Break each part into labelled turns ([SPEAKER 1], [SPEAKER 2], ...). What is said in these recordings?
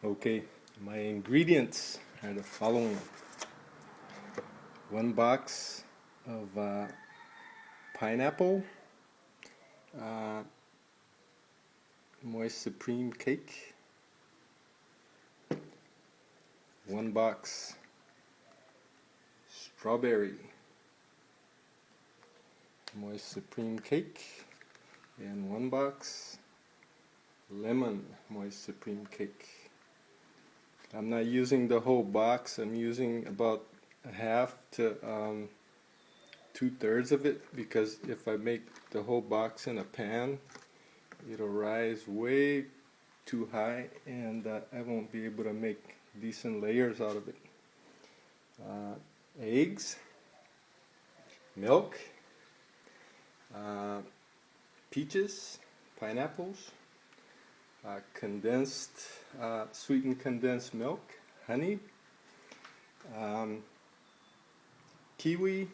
[SPEAKER 1] Okay, my ingredients are the following. 1 box of pineapple, uh, moist supreme cake, 1 box strawberry moist supreme cake, and 1 box lemon moist supreme cake. I'm not using the whole box. I'm using about a half to 2/3 of it, because if I make the whole box in a pan, it'll rise way too high, and I won't be able to make decent layers out of it. Eggs, milk, peaches, pineapples, sweetened condensed milk, honey, kiwi,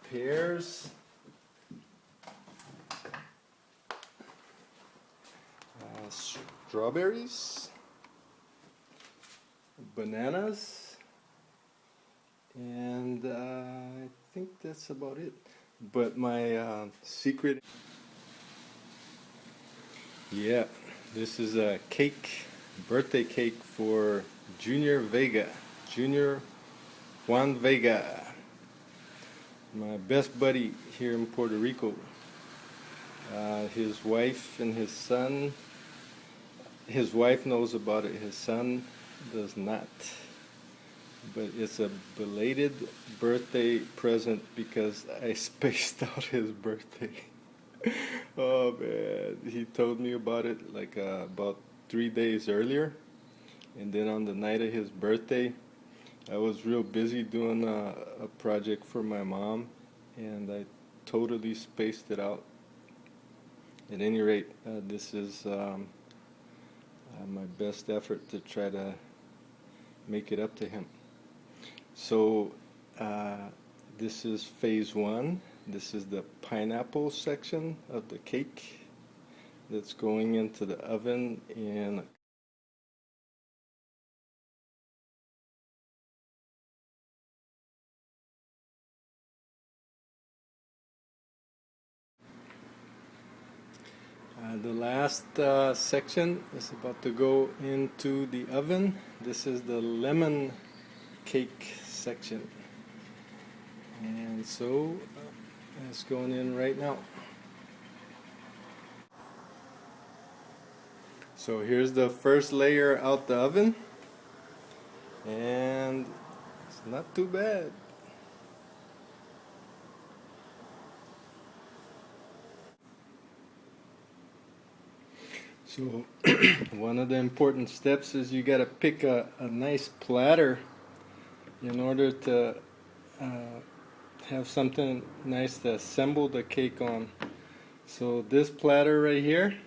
[SPEAKER 1] pears, strawberries, bananas, and I think that's about it. But my secret, yeah, this is a cake, birthday cake for Junior Juan Vega, my best buddy here in Puerto Rico. His wife and his son, his wife knows about it, his son does not. But it's a belated birthday present because I spaced out his birthday. Oh man, he told me about it like about 3 days earlier, and then on the night of his birthday, I was real busy doing a project for my mom, and I totally spaced it out. At any rate, this is my best effort to try to make it up to him. So this is phase 1. This is the pineapple section of the cake that's going into the oven in the last section is about to go into the oven. This is the lemon cake section, and so it's going in right now. So here's the first layer out the oven, and it's not too bad. So one of the important steps is you got to pick a nice platter in order to have something nice to assemble the cake on. So this platter right here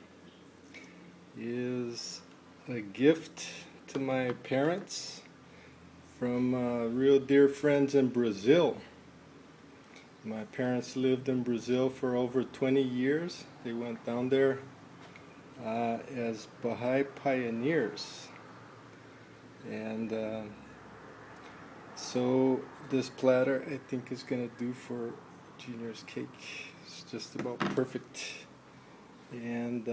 [SPEAKER 1] is a gift to my parents from real dear friends in Brazil. My parents lived in Brazil for over 20 years. They went down there as Baha'i pioneers, and so this platter I think is gonna do for Junior's cake. It's just about perfect, and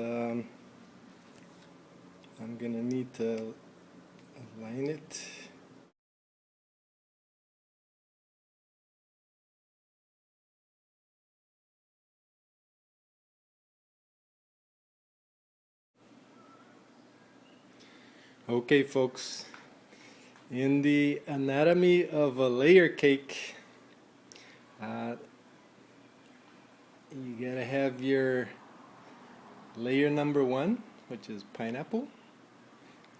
[SPEAKER 1] I'm gonna need to align it. Okay folks, in the anatomy of a layer cake, you gotta have your layer number 1, which is pineapple,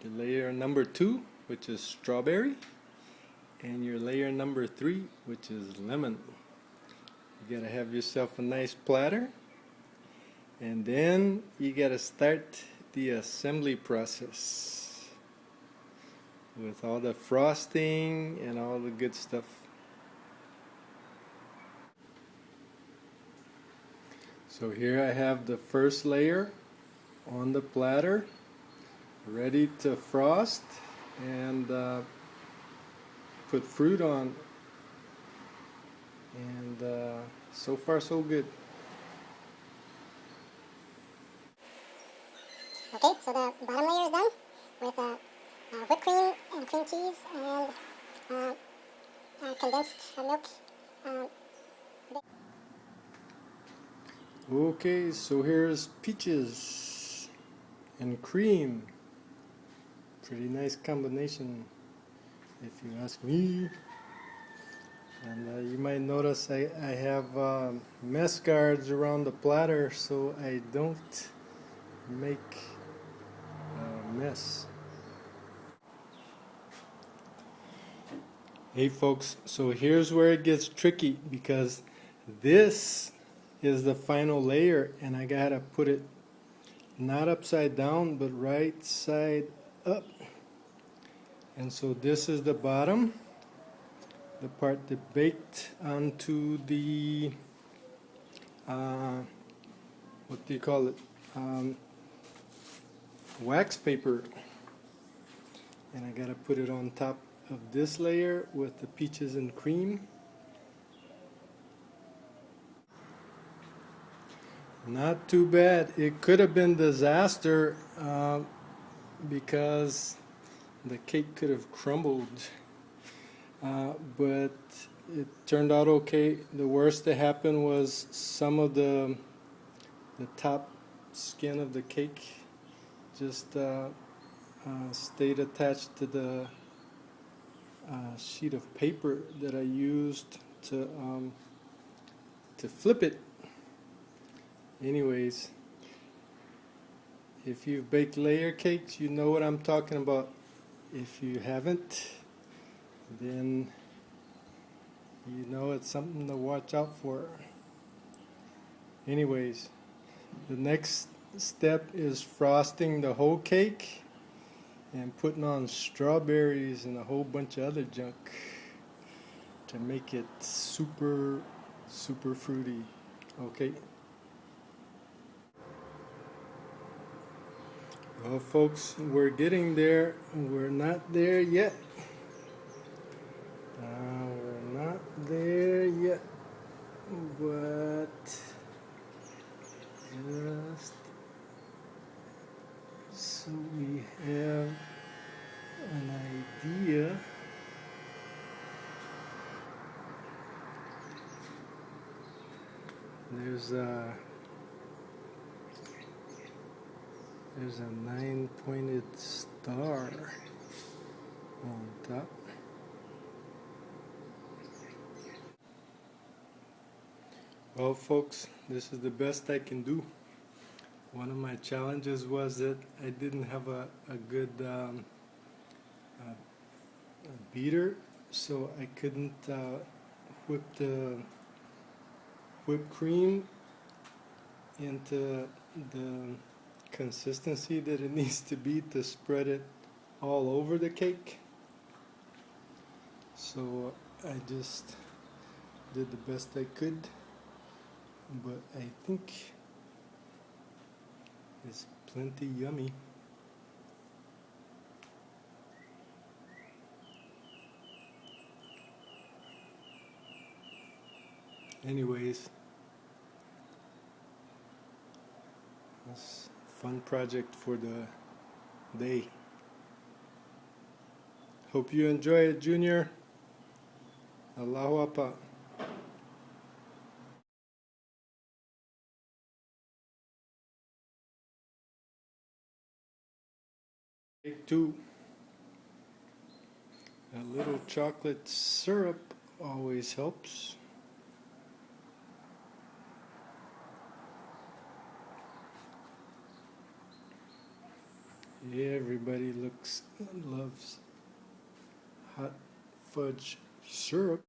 [SPEAKER 1] your layer number 2, which is strawberry, and your layer number 3, which is lemon. You gotta have yourself a nice platter, and then you gotta start the assembly process with all the frosting and all the good stuff. So here I have the first layer on the platter, ready to frost and put fruit on. And so far so good.
[SPEAKER 2] Okay, so the bottom layer is done with whipped cream and cream cheese and condensed milk.
[SPEAKER 1] Okay, so here's peaches and cream. Pretty nice combination, if you ask me. And you might notice I have mess guards around the platter so I don't make a mess. Hey folks, so here's where it gets tricky because this is the final layer and I gotta put it not upside down but right side up. And so this is the bottom, the part that baked onto the what do you call it, wax paper, and I gotta put it on top of this layer with the peaches and cream. Not too bad. It could have been disaster because the cake could have crumbled, but it turned out okay. The worst that happened was some of the top skin of the cake just stayed attached to the sheet of paper that I used to flip it. Anyways, if you've baked layer cakes, you know what I'm talking about. If you haven't, then you know it's something to watch out for. Anyways, the next step is frosting the whole cake and putting on strawberries and a whole bunch of other junk to make it super fruity. Okay. Well folks, we're getting there. We're not there yet. We're not there yet, but just so we have an idea, there's a 9-pointed star on top. Well folks, this is the best I can do. One of my challenges was that I didn't have a good beater, so I couldn't whip the whipped cream into the consistency that it needs to be to spread it all over the cake. So I just did the best I could, but I think it's plenty yummy. Anyways, it's a fun project for the day. Hope you enjoy it, Junior. Allahu Apa. Take 2. A little chocolate syrup always helps. Everybody loves hot fudge syrup.